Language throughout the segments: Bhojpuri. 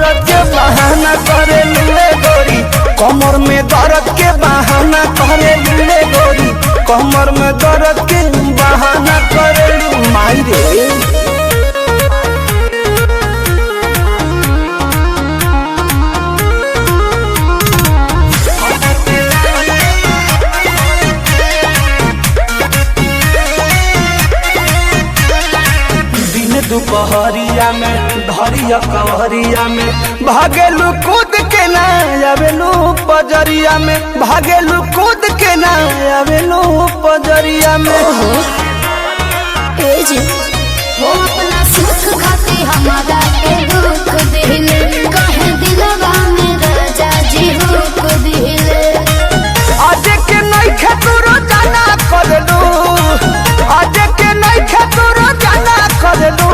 दर्द के बहाना करे लूले गोरी, कमर में दर्द के बहाना करे लूले गोरी, कमर में दर्द के बहाना करे लू माई रे। दुपहरिया में धरिया कवरिया में भागेलू कूद के ना आवेलू पजरिया में, भागेलू कूद के ना आवेलू पजरिया में। वो अपना सुख खाती हमारा के दुख दिले, कहे दिलवा में राजा जी हुक दिले। आज के नहीं खेतुरो जाना कर दू, आज के नहीं खेतुरो जाना कर दू,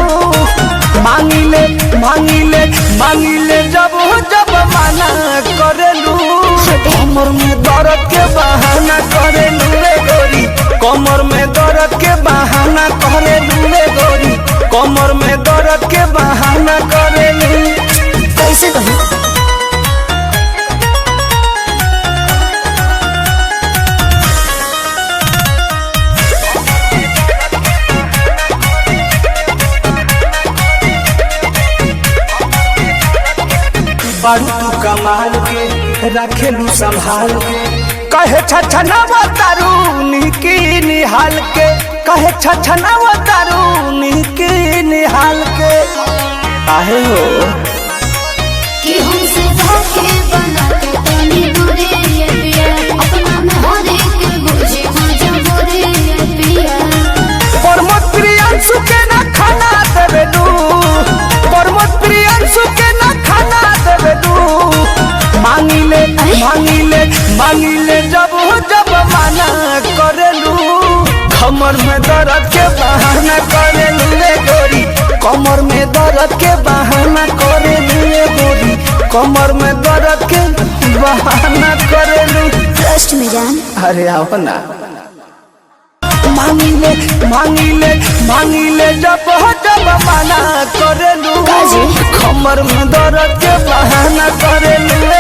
मांगिले मांगिले मांगिले जब जब माना करेलू, कमर में दर्द के बहाना करेलू रे गोरी, कमर में दर्द के बहाना करेलू रे गोरी, कमर में दर्द के बहाना करेलू। कैसे कहूँ बारू तू कमाल के रखेलू संभाल के, कहे छछनावा तारू निकी निहाल के, कहे छछनावा तारू निकी निहाल के। काहे हो कि हमसे धोखे बना के तनी दूरे ये पिया, अपना में हर एक बुझे मजबूरी ये पिया। परमत प्रियांशु के ना खाना देवे दू, परमत प्रियांशु के ना खाना देवे दू, मांगिले मांगिले मांगिले जब जब माना करेलू, कमर में दर्द के बहाना करेलू रे गोरी, कमर में दर्द के बहाना करेलू रे गोरी, कमर में दर्द के बहाना करेलू। ट्रस्ट में जान अरे आओ ना। मांगिले मांगिले मांगिले जब जब माना करेलू, कमर में दर्द के बहाना करेलू।